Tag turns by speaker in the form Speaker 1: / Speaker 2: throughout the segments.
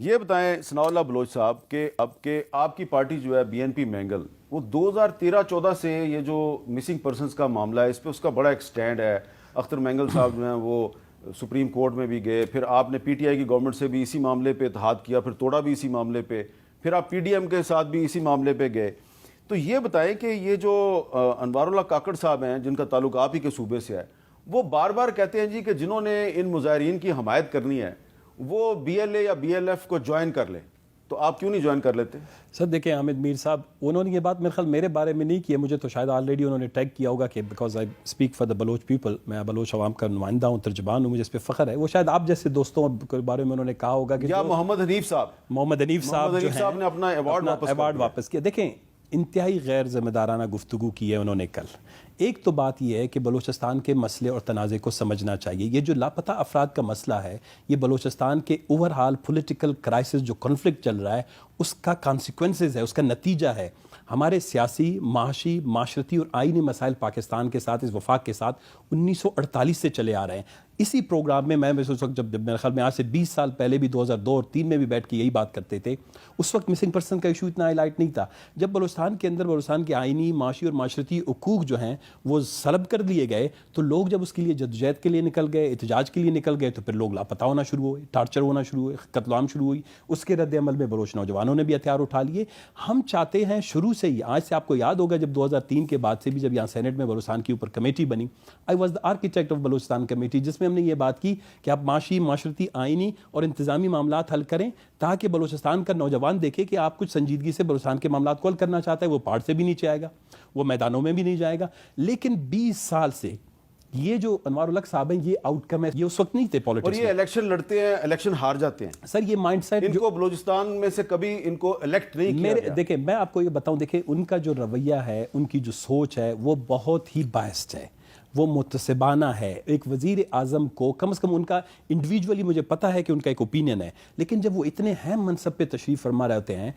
Speaker 1: یہ بتائیں ثناء اللہ بلوچ صاحب کہ اب کہ آپ کی پارٹی جو ہے BNP مینگل وہ 2013-14 سے یہ جو مسنگ پرسنز کا معاملہ ہے اس پہ اس کا بڑا ایک سٹینڈ ہے. اختر مینگل صاحب جو ہیں وہ سپریم کورٹ میں بھی گئے, پھر آپ نے PTI کی گورنمنٹ سے بھی اسی معاملے پہ اتحاد کیا, پھر توڑا بھی اسی معاملے پہ, پھر آپ PDM کے ساتھ بھی اسی معاملے پہ گئے. تو یہ بتائیں کہ یہ جو انوار اللہ کاکڑ صاحب ہیں جن کا تعلق آپ ہی کے صوبے سے ہے, وہ بار بار کہتے ہیں جی کہ جنہوں نے ان مظاہرین کی حمایت کرنی ہے وہ BLA یا BLF کو جوائن کر لیں, تو آپ کیوں نہیں جوائن کر لیتے؟
Speaker 2: سر دیکھیں حامد میر صاحب انہوں نے یہ بات میرے خیال میرے بارے میں نہیں کی ہے, مجھے تو شاید آلریڈی انہوں نے ٹیگ کیا ہوگا کہ because I speak for the Baloch people, میں بلوچ عوام کا نمائندہ ہوں, ترجمان ہوں, مجھے اس پہ فخر ہے. وہ شاید آپ جیسے دوستوں کے بارے میں انہوں نے کہا ہوگا کہ
Speaker 1: یا محمد حنیف صاحب
Speaker 2: نے اپنا ایوارڈ واپس کیا. دیکھیں انتہائی غیر ذمہ دارانہ گفتگو کی ہے انہوں نے کل. ایک تو بات یہ ہے کہ بلوچستان کے مسئلے اور تنازع کو سمجھنا چاہیے. یہ جو لاپتہ افراد کا مسئلہ ہے یہ بلوچستان کے اوور ہال پولیٹیکل کرائسس جو کنفلکٹ چل رہا ہے اس کا کانسیکوینسز ہے, اس کا نتیجہ ہے. ہمارے سیاسی, معاشی, معاشرتی اور آئینی مسائل پاکستان کے ساتھ, اس وفاق کے ساتھ 1948 سے چلے آ رہے ہیں. اسی پروگرام میں اس وقت جب میرے خیال میں آج سے 20 سال پہلے بھی 2002 اور 2003 میں بھی بیٹھ کے یہی بات کرتے تھے, اس وقت مسنگ پرسن کا ایشو اتنا ہائی لائٹ نہیں تھا. جب بلوچستان کے اندر بلوچستان کے آئینی, معاشی اور معاشرتی حقوق جو ہیں وہ سلب کر لیے گئے تو لوگ جب اس کے لیے جدوجہد کے لیے نکل گئے, احتجاج کے لیے نکل گئے, تو پھر لوگ لاپتہ ہونا شروع ہوئے, ٹارچر ہونا شروع ہوئے, قتل عام شروع ہوئی. اس کے رد عمل میں بلوچ نوجوانوں نے بھی ہتھیار اٹھا لیے. ہم چاہتے ہیں شروع سے ہی, آج سے آپ کو یاد ہوگا جب 2003 کے بعد سے بھی جب یہاں سینٹ میں بلوچستان کے اوپر کمیٹی بنی, I was the architect of Balochistan committee, جس میں ہم نے یہ بات کی کہ آپ معاشی, معاشرتی, آئینی اور انتظامی معاملات حل کریں تاکہ بلوچستان کا نوجوان دیکھے کہ آپ کچھ سنجیدگی سے بلوچستان کے معاملات کو حل کرنا چاہتا ہے. وہ پہاڑ سے بھی نیچے آئے گا, وہ میدانوں میں بھی نہیں جائے گا. لیکن 20 سال سے یہ جو انوار الحق صاحب ہیں یہ آؤٹ کم ہے, یہ اس وقت نہیں تھے پالیٹکس
Speaker 1: اور یہ الیکشن لڑتے ہیں, الیکشن ہار جاتے ہیں.
Speaker 2: سر یہ مائنڈ سیٹ
Speaker 1: ان کو بلوچستان میں سے کبھی ان کو الیکٹ نہیں کیا گیا.
Speaker 2: دیکھیں میں آپ کو یہ بتاؤں, دیکھیں ان کا جو رویہ ہے, ان کی جو سوچ ہے وہ بہت ہی بائسڈ ہے, وہ متسبانہ ہے. ایک وزیر اعظم کو کم از کم ان کا انڈیویجولی مجھے پتہ ہے کہ ان کا ایک اوپینین ہے, لیکن جب وہ اتنے اہم منصب پہ تشریف فرما رہے ہوتے ہیں,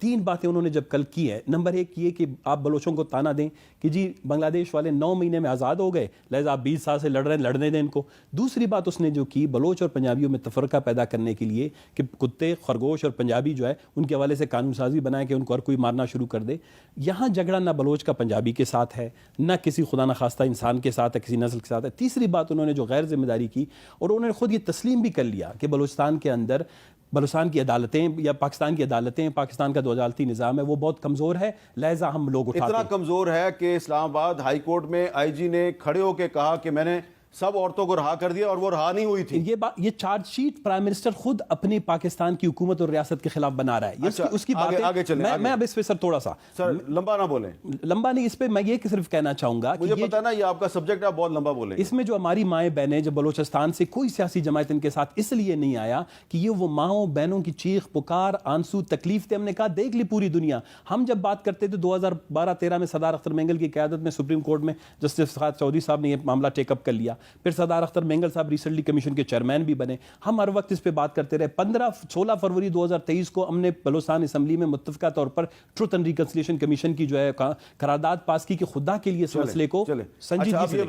Speaker 2: 3 باتیں انہوں نے جب کل کی ہیں. نمبر 1 یہ کہ آپ بلوچوں کو تانا دیں کہ جی بنگلہ دیش والے 9 مہینے میں آزاد ہو گئے, لہذا آپ 20 سال سے لڑ رہے ہیں, لڑنے دیں ان کو. دوسری بات اس نے جو کی بلوچ اور پنجابیوں میں تفرقہ پیدا کرنے کے لیے کہ کتے, خرگوش اور پنجابی جو ہے ان کے حوالے سے قانون سازی بنائے کہ ان کو ہر کوئی مارنا شروع کر دے. یہاں جھگڑا نہ بلوچ کا پنجابی کے ساتھ ہے, نہ کسی خدا نخواستہ انسان کے ساتھ ہے, کسی نسل کے ساتھ ہے. تیسری بات انہوں نے جو غیر ذمہ داری کی, اور انہوں نے خود یہ تسلیم بھی کر لیا کہ بلوچستان کے اندر بلوچستان کی عدالتیں یا پاکستان کی عدالتیں, پاکستان کا 2 عدالتی نظام ہے وہ بہت کمزور ہے, لہذا ہم لوگ اٹھاتے ہیں.
Speaker 1: اتنا کمزور ہے کہ اسلام آباد ہائی کورٹ میں IG نے کھڑے ہو کے کہا کہ میں نے سب عورتوں کو رہا کر دیا, اور وہ رہا نہیں ہوئی تھی.
Speaker 2: یہ چارج شیٹ پرائم منسٹر خود اپنی پاکستان کی حکومت اور ریاست کے خلاف بنا رہا ہے. اس کی
Speaker 1: آگے چلیں.
Speaker 2: میں اب اس پہ سر تھوڑا سا
Speaker 1: سر لمبا نہ بولیں,
Speaker 2: لمبا نہیں, اس پہ میں یہ صرف کہنا چاہوں گا,
Speaker 1: مجھے پتا نا یہ آپ کا سبجیکٹ ہے, بہت لمبا بولیں.
Speaker 2: اس میں جو ہماری مائیں بہنیں, جب بلوچستان سے کوئی سیاسی جماعت ان کے ساتھ اس لیے نہیں آیا کہ یہ وہ ماؤں بہنوں کی چیخ پکار, آنسو, تکلیف تھے. ہم نے کہا دیکھ لی پوری دنیا. ہم جب بات کرتے تھے 2012-13 میں سردار اختر مینگل کی قیادت میں سپریم کورٹ میں جسٹس فہد چودھری صاحب نے یہ معاملہ ٹیک اپ کر لیا, پھر سردار اختر مینگل صاحب ریسنٹلی کمیشن کے چیئرمین بھی بنے. ہم ہر وقت اس پہ بات کرتے رہے. 16 فروری 2023 کو ہم نے بلوچستان اسمبلی میں متفقہ طور پر ٹروتھ اینڈ ریکنسیلیشن کمیشن کی جو ہے قرارداد پاس کی کہ خدا کے لیے اس مسئلے کو سنجیدگی سے